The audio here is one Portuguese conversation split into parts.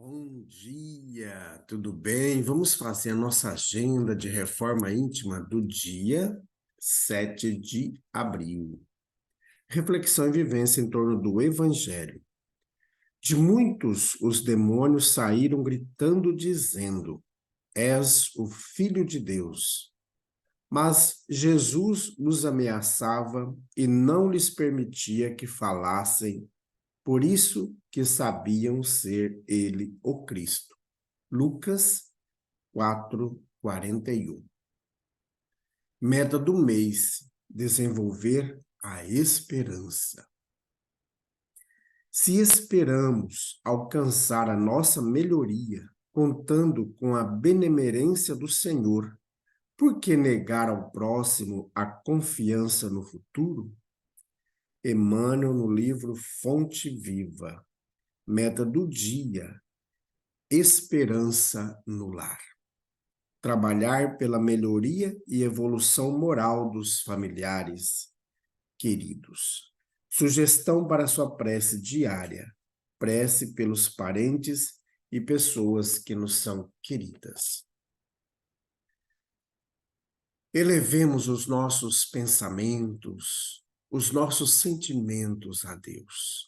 Bom dia, tudo bem? Vamos fazer a nossa agenda de reforma íntima do dia 7 de abril. Reflexão e vivência em torno do Evangelho. De muitos os demônios saíram gritando, dizendo: És o Filho de Deus. Mas Jesus os ameaçava e não lhes permitia que falassem, por isso que sabiam ser ele o Cristo. Lucas 4:41. Meta do mês: desenvolver a esperança. Se esperamos alcançar a nossa melhoria, contando com a benemerência do Senhor, por que negar ao próximo a confiança no futuro? Emmanuel, no livro Fonte Viva. Meta do dia: esperança no lar. Trabalhar pela melhoria e evolução moral dos familiares queridos. Sugestão para sua prece diária: prece pelos parentes e pessoas que nos são queridas. Elevemos os nossos pensamentos, os nossos sentimentos a Deus.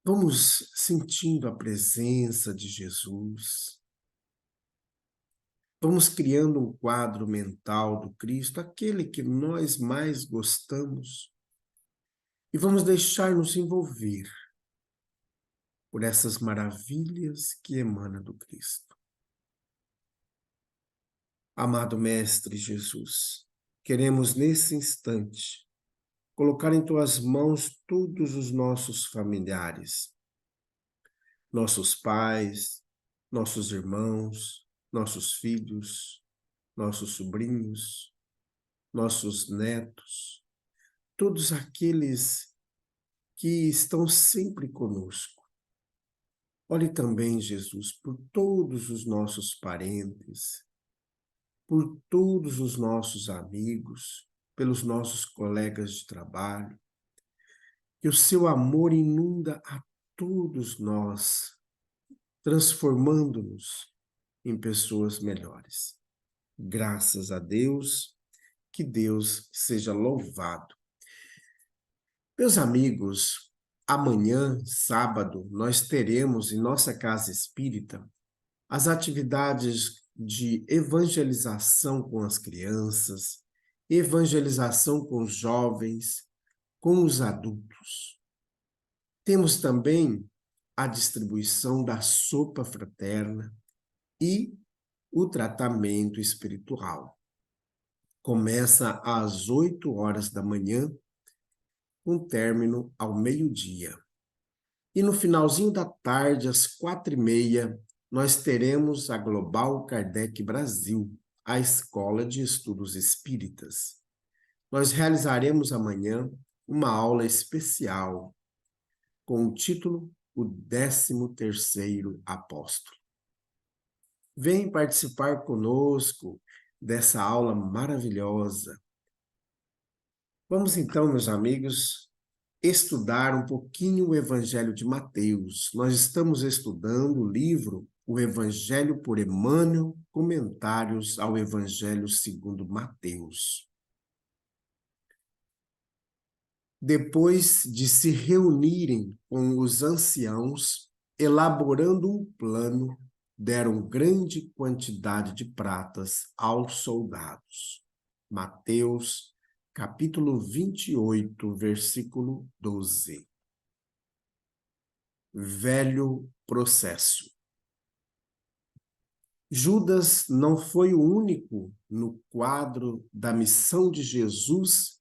Vamos sentindo a presença de Jesus. Vamos criando um quadro mental do Cristo, aquele que nós mais gostamos, e vamos deixar-nos envolver por essas maravilhas que emanam do Cristo. Amado Mestre Jesus, queremos nesse instante colocar em tuas mãos todos os nossos familiares, nossos pais, nossos irmãos, nossos filhos, nossos sobrinhos, nossos netos, todos aqueles que estão sempre conosco. Olhe também, Jesus, por todos os nossos parentes, por todos os nossos amigos, pelos nossos colegas de trabalho, que o seu amor inunda a todos nós, transformando-nos em pessoas melhores. Graças a Deus, que Deus seja louvado. Meus amigos, amanhã, sábado, nós teremos em nossa casa espírita as atividades de evangelização com as crianças, evangelização com os jovens, com os adultos. Temos também a distribuição da sopa fraterna e o tratamento espiritual. Começa às 8 horas da manhã, com término ao meio-dia. E no finalzinho da tarde, às 4h30, nós teremos a Global Kardec Brasil, a Escola de Estudos Espíritas. Nós realizaremos amanhã uma aula especial com o título O 13º Apóstolo. Vem participar conosco dessa aula maravilhosa. Vamos então, meus amigos, estudar um pouquinho o Evangelho de Mateus. Nós estamos estudando o livro O Evangelho por Emmanuel, Comentários ao Evangelho segundo Mateus. Depois de se reunirem com os anciãos, elaborando um plano, deram grande quantidade de pratas aos soldados. Mateus, capítulo 28, versículo 12. Velho processo. Judas não foi o único no quadro da missão de Jesus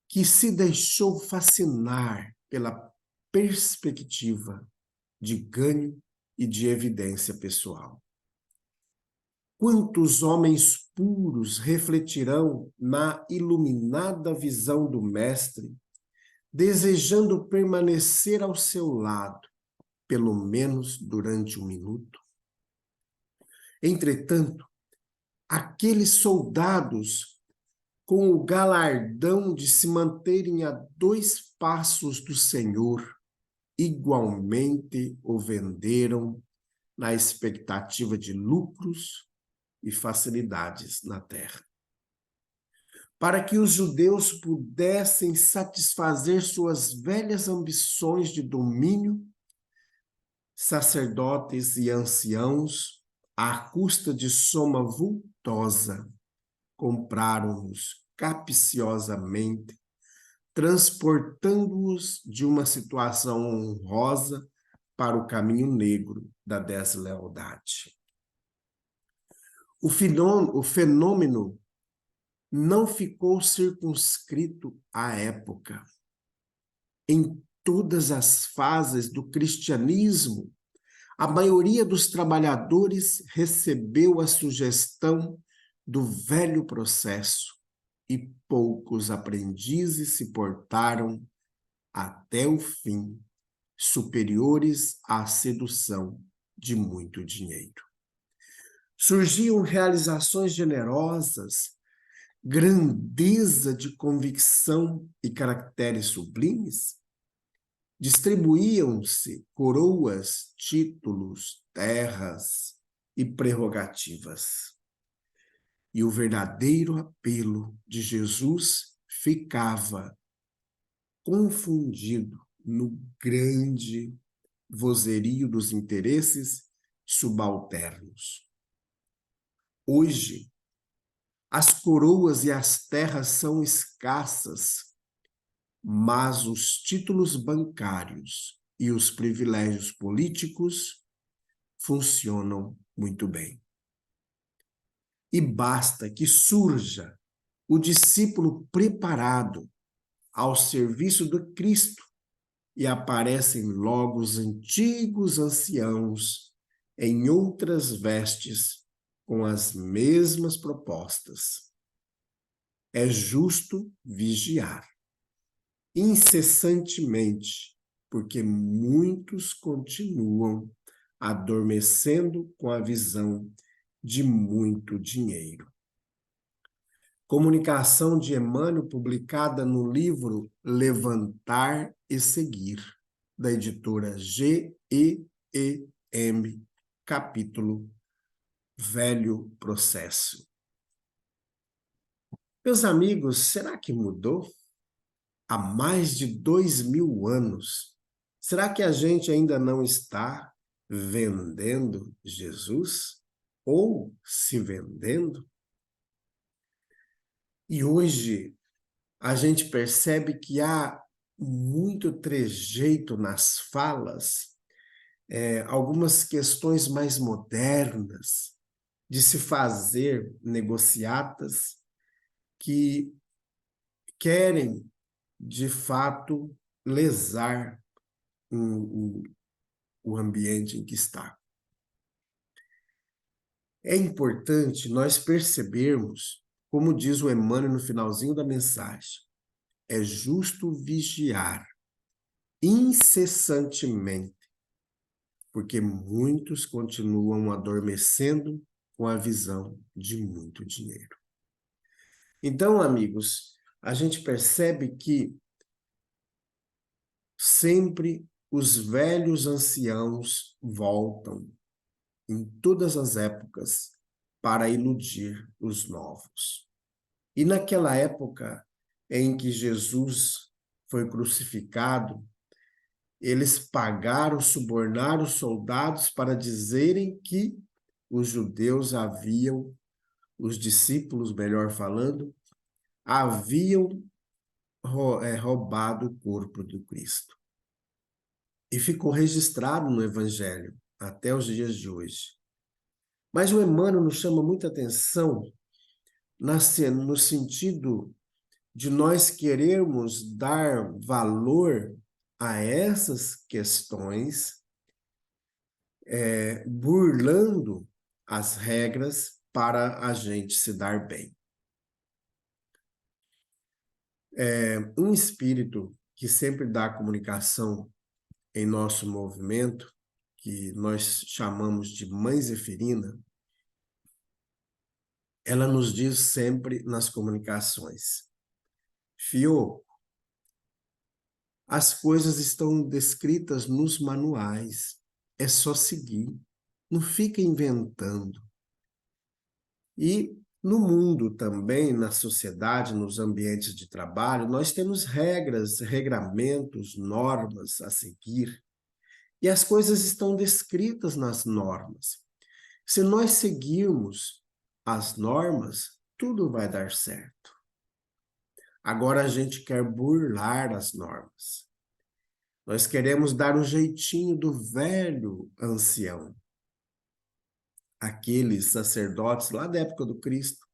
que se deixou fascinar pela perspectiva de ganho e de evidência pessoal. Quantos homens puros refletirão na iluminada visão do Mestre, desejando permanecer ao seu lado, pelo menos durante um minuto? Entretanto, aqueles soldados, com o galardão de se manterem a 2 passos do Senhor, igualmente o venderam na expectativa de lucros e facilidades na terra. Para que os judeus pudessem satisfazer suas velhas ambições de domínio, sacerdotes e anciãos, à custa de soma vultosa, compraram-nos capciosamente, transportando-os de uma situação honrosa para o caminho negro da deslealdade. O fenômeno não ficou circunscrito à época. Em todas as fases do cristianismo, a maioria dos trabalhadores recebeu a sugestão do velho processo e poucos aprendizes se portaram até o fim superiores à sedução de muito dinheiro. Surgiam realizações generosas, grandeza de convicção e caracteres sublimes, distribuíam-se coroas, títulos, terras e prerrogativas. E o verdadeiro apelo de Jesus ficava confundido no grande vozerio dos interesses subalternos. Hoje, as coroas e as terras são escassas, mas os títulos bancários e os privilégios políticos funcionam muito bem. E basta que surja o discípulo preparado ao serviço do Cristo e aparecem logo os antigos anciãos em outras vestes com as mesmas propostas. É justo vigiar incessantemente, porque muitos continuam adormecendo com a visão de muito dinheiro. Comunicação de Emmanuel, publicada no livro Levantar e Seguir, da editora GEEM, capítulo Velho Processo. Meus amigos, será que mudou? Há mais de 2000 anos. Será que a gente ainda não está vendendo Jesus? Ou se vendendo? E hoje a gente percebe que há muito trejeito nas falas, algumas questões mais modernas de se fazer negociatas que querem, de fato, lesar o ambiente em que está. É importante nós percebermos, como diz o Emmanuel no finalzinho da mensagem, é justo vigiar incessantemente, porque muitos continuam adormecendo com a visão de muito dinheiro. Então, amigos, a gente percebe que sempre os velhos anciãos voltam, em todas as épocas, para iludir os novos. E naquela época em que Jesus foi crucificado, eles pagaram, subornaram os soldados para dizerem que os judeus haviam, os discípulos, melhor falando, haviam roubado o corpo do Cristo. E ficou registrado no Evangelho até os dias de hoje. Mas o Emmanuel nos chama muita atenção no sentido de nós querermos dar valor a essas questões, burlando as regras para a gente se dar bem. Um espírito que sempre dá comunicação em nosso movimento, que nós chamamos de Mãe Zeferina, ela nos diz sempre nas comunicações: Fio, As coisas estão descritas nos manuais. É só seguir. Não fica inventando. E no mundo também, na sociedade, nos ambientes de trabalho, nós temos regras, regramentos, normas a seguir. E as coisas estão descritas nas normas. Se nós seguirmos as normas, tudo vai dar certo. Agora a gente quer burlar as normas. Nós queremos dar o jeitinho do velho ancião. Aqueles sacerdotes lá da época do Cristo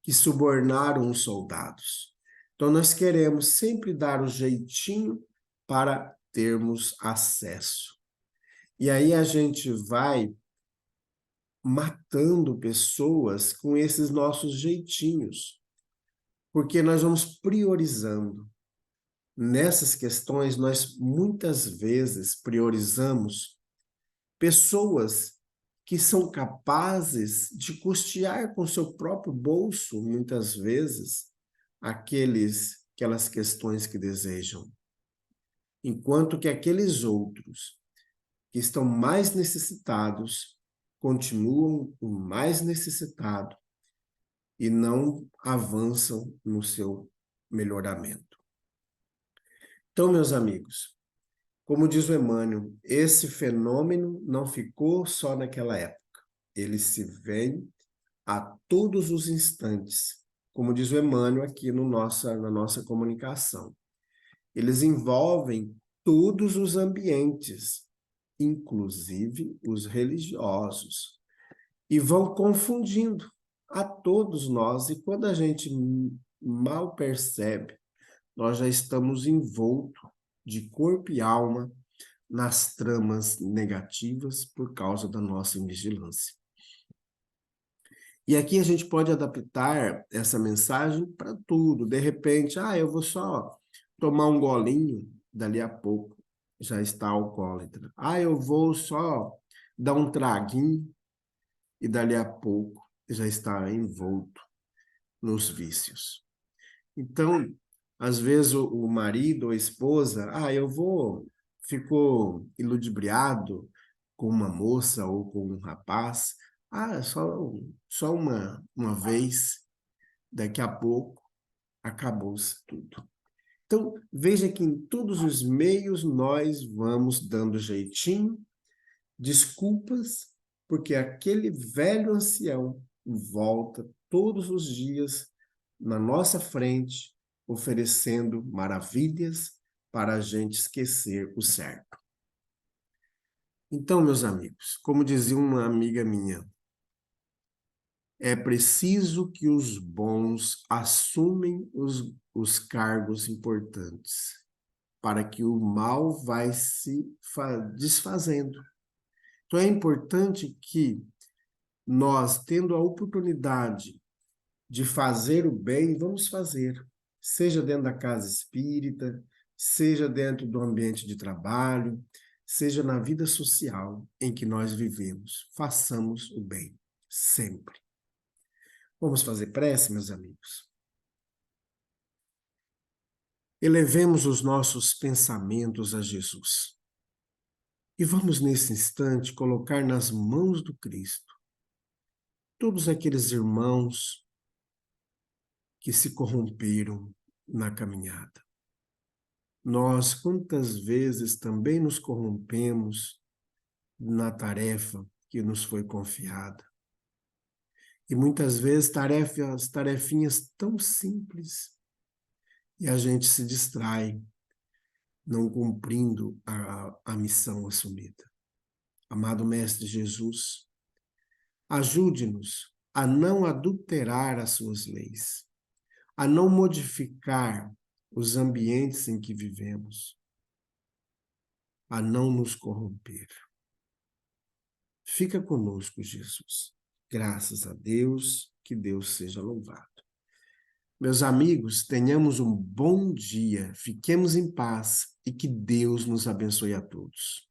que subornaram os soldados. Então nós queremos sempre dar o jeitinho para termos acesso. E aí a gente vai matando pessoas com esses nossos jeitinhos, porque nós vamos priorizando. Nessas questões, nós muitas vezes priorizamos pessoas que são capazes de custear com seu próprio bolso, muitas vezes, aquelas questões que desejam. Enquanto que aqueles outros que estão mais necessitados continuam o mais necessitado e não avançam no seu melhoramento. Então, meus amigos, como diz o Emmanuel, esse fenômeno não ficou só naquela época. Ele se vem a todos os instantes, como diz o Emmanuel aqui na nossa comunicação. Eles envolvem todos os ambientes, inclusive os religiosos, e vão confundindo a todos nós, e quando a gente mal percebe, nós já estamos envoltos de corpo e alma nas tramas negativas por causa da nossa invigilância. E aqui a gente pode adaptar essa mensagem para tudo. De repente, eu vou só tomar um golinho, dali a pouco já está alcoólatra. Eu vou só dar um traguinho e dali a pouco já está envolto nos vícios. Então, às vezes o marido ou a esposa, ficou iludibriado com uma moça ou com um rapaz, só uma vez, daqui a pouco acabou-se tudo. Então, veja que em todos os meios nós vamos dando jeitinho, desculpas, porque aquele velho ancião volta todos os dias na nossa frente, oferecendo maravilhas para a gente esquecer o certo. Então, meus amigos, como dizia uma amiga minha, é preciso que os bons assumem os cargos importantes, para que o mal vai se desfazendo. Então, é importante que nós, tendo a oportunidade de fazer o bem, vamos fazer. Seja dentro da casa espírita, seja dentro do ambiente de trabalho, seja na vida social em que nós vivemos. Façamos o bem, sempre. Vamos fazer prece, meus amigos? Elevemos os nossos pensamentos a Jesus. E vamos, nesse instante, colocar nas mãos do Cristo todos aqueles irmãos que se corromperam na caminhada. Nós, quantas vezes, também nos corrompemos na tarefa que nos foi confiada. E muitas vezes tarefinhas tão simples, e a gente se distrai, não cumprindo a missão assumida. Amado Mestre Jesus, ajude-nos a não adulterar as suas leis, a não modificar os ambientes em que vivemos, a não nos corromper. Fica conosco, Jesus. Graças a Deus, que Deus seja louvado. Meus amigos, tenhamos um bom dia, fiquemos em paz e que Deus nos abençoe a todos.